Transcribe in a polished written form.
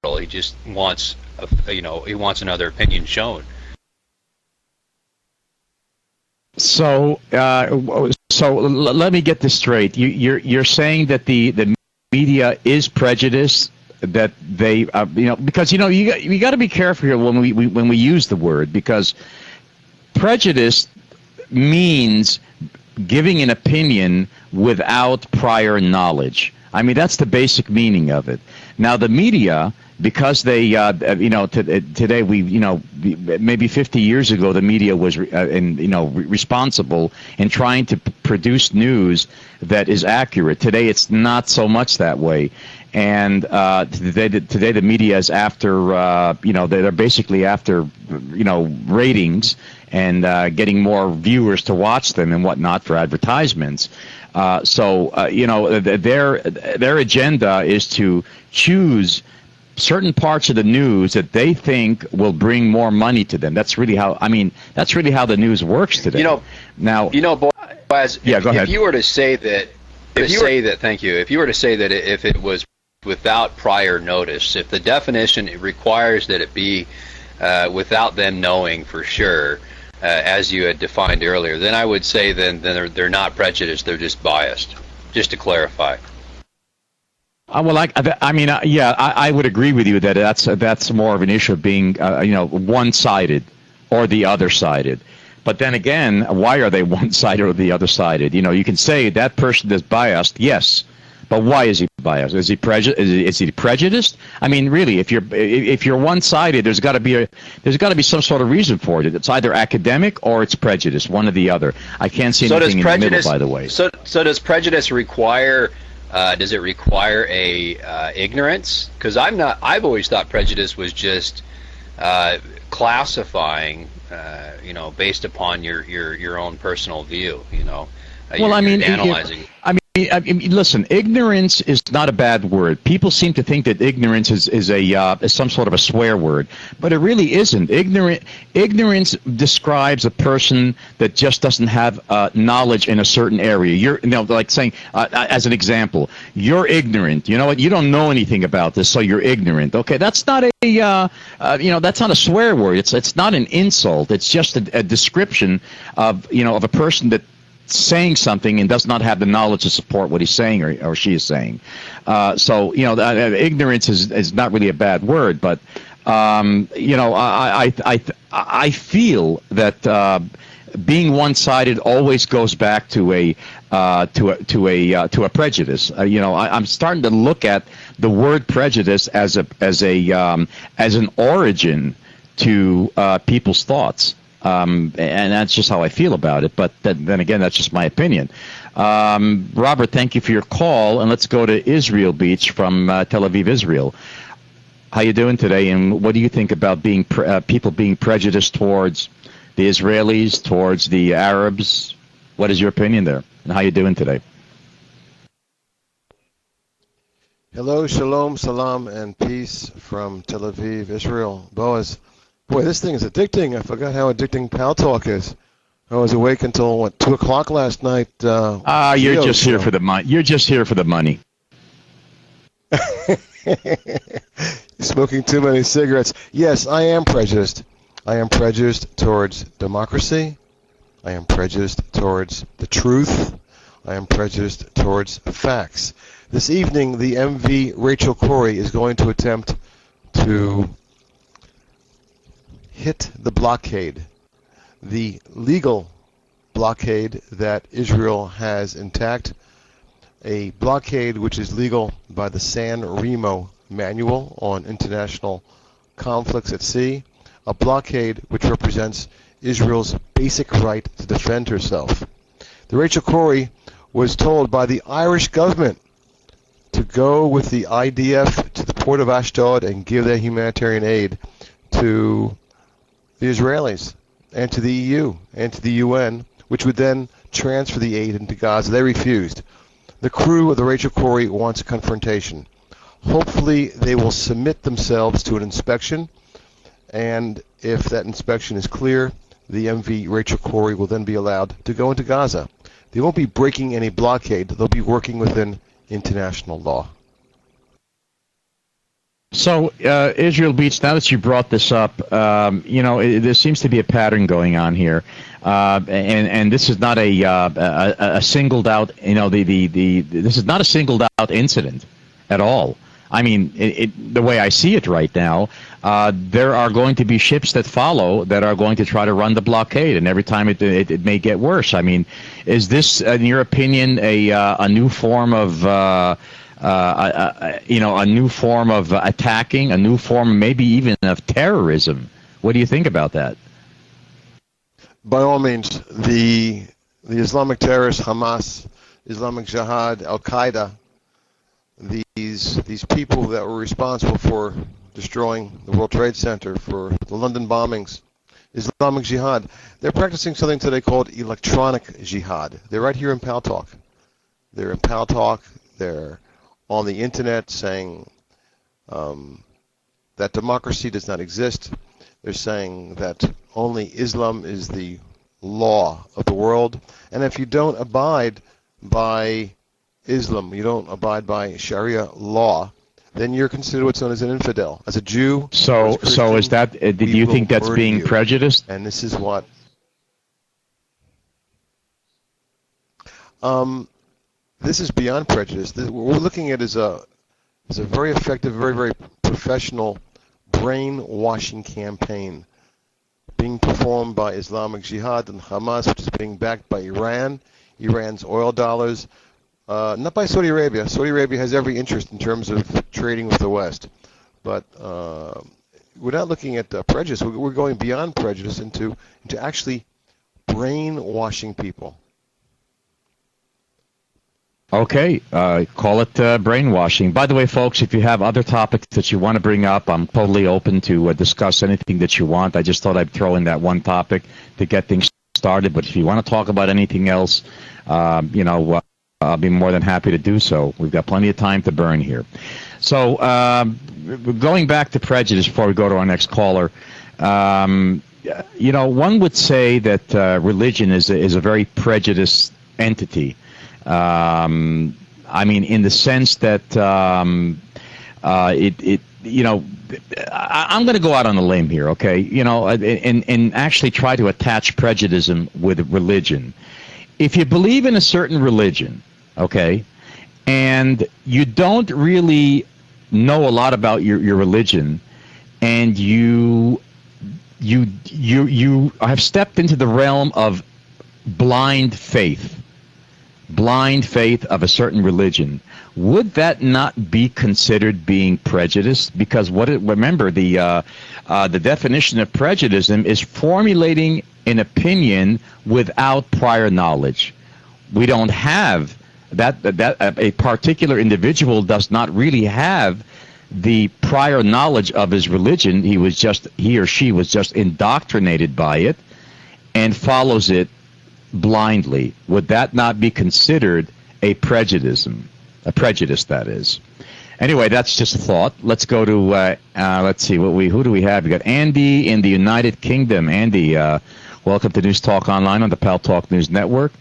He just wants, he wants another opinion shown. So, let me get this straight. You're saying that the media is prejudiced, that they, because you got to be careful here when we use the word, because prejudice means giving an opinion without prior knowledge. I mean, that's the basic meaning of it. Now, the media, because they, today maybe 50 years ago, the media was, responsible in trying to produce news that is accurate. Today, it's not so much that way. And today the media is after, they're basically after, ratings and getting more viewers to watch them and whatnot for advertisements. Their agenda is to choose certain parts of the news that they think will bring more money to them. That's really how the news works today. Boaz, yeah, go ahead. If you were to say that, thank you. If you were to say that if it was without prior notice, if the definition requires that it be without them knowing for sure, as you had defined earlier, then I would say then they're not prejudiced, they're just biased. Just to clarify. I would agree with you that that's more of an issue of being one-sided or the other-sided. But then again, why are they one-sided or the other-sided? You can say that person is biased, yes, but why is he biased? Is he prejudiced? I mean, really, if you're one-sided, there's got to be some sort of reason for it. It's either academic or it's prejudice, one or the other. I can't see anything in the middle, by the way. So does prejudice require? Does it require a ignorance? Because I've always thought prejudice was just classifying, based upon your own personal view. Analyzing. Listen, ignorance is not a bad word. People seem to think that ignorance is some sort of a swear word, but it really isn't. Ignorance describes a person that just doesn't have knowledge in a certain area. Like saying, as an example, you're ignorant. You know what? You don't know anything about this, so you're ignorant. Okay, that's not that's not a swear word. It's not an insult. It's just a description of a person that saying something and does not have the knowledge to support what he's saying or she is saying. Ignorance is not really a bad word, but I feel that being one-sided always goes back to a prejudice. I'm starting to look at the word prejudice as an origin to people's thoughts. And that's just how I feel about it. But then again, that's just my opinion. Robert, thank you for your call. And let's go to Israel Beach from Tel Aviv, Israel. How you doing today? And what do you think about people being prejudiced towards the Israelis, towards the Arabs? What is your opinion there? And how you doing today? Hello, shalom, salam, and peace from Tel Aviv, Israel. Boaz. Boy, this thing is addicting. I forgot how addicting Pal Talk is. I was awake until 2 o'clock last night. You're just here for the money. You're just here for the money. Smoking too many cigarettes. Yes, I am prejudiced. I am prejudiced towards democracy. I am prejudiced towards the truth. I am prejudiced towards facts. This evening, the MV Rachel Corrie is going to attempt to hit the blockade, the legal blockade that Israel has intact, a blockade which is legal by the San Remo Manual on International Conflicts at Sea, a blockade which represents Israel's basic right to defend herself. The Rachel Corrie was told by the Irish government to go with the IDF to the port of Ashdod and give their humanitarian aid to the Israelis and to the EU and to the UN, which would then transfer the aid into Gaza. They refused. The crew of the Rachel Corrie wants a confrontation. Hopefully they will submit themselves to an inspection, and if that inspection is clear, the MV Rachel Corrie will then be allowed to go into Gaza. They won't be breaking any blockade. They'll be working within international law. So, Israel Beach, now that you brought this up, there seems to be a pattern going on here, and this is not a singled out, this is not a singled out incident at all. I mean, the way I see it right now, there are going to be ships that follow that are going to try to run the blockade, and every time it may get worse. I mean, is this, in your opinion, a new form of a new form of attacking, a new form maybe even of terrorism? What do you think about that? By all means, the Islamic terrorists, Hamas, Islamic Jihad, Al Qaeda, these people that were responsible for destroying the World Trade Center, for the London bombings, Islamic Jihad, they're practicing something today called electronic jihad. They're right here in Pal Talk. They're in Pal Talk. They're on the internet saying that democracy does not exist. They're saying that only Islam is the law of the world. And if you don't abide by Islam, you don't abide by Sharia law, then you're considered what's known as an infidel. As a Jew, so is that? Do you think that's being prejudiced? And this is what. This is beyond prejudice. What we're looking at is a very effective, very, very professional brainwashing campaign being performed by Islamic Jihad and Hamas, which is being backed by Iran, Iran's oil dollars, not by Saudi Arabia. Saudi Arabia has every interest in terms of trading with the West. But we're not looking at prejudice. We're going beyond prejudice into actually brainwashing people. Okay, call it brainwashing. By the way, folks, if you have other topics that you want to bring up, I'm totally open to discuss anything that you want. I just thought I'd throw in that one topic to get things started. But if you want to talk about anything else, I'll be more than happy to do so. We've got plenty of time to burn here. So going back to prejudice before we go to our next caller, one would say that religion is a very prejudiced entity. I mean, in the sense that I'm going to go out on a limb here, okay? And actually try to attach prejudice with religion. If you believe in a certain religion, okay, and you don't really know a lot about your religion, and you have stepped into the realm of blind faith of a certain religion, would that not be considered being prejudiced? Because remember, the definition of prejudice is formulating an opinion without prior knowledge. We don't have that a particular individual does not really have the prior knowledge of his religion. He or she was just indoctrinated by it and follows it blindly. Would that not be considered a prejudice? A prejudice, that is. Anyway, that's just a thought. Let's go to let's see who do we have? We got Andy in the United Kingdom. Andy, welcome to News Talk Online on the Pal Talk News Network.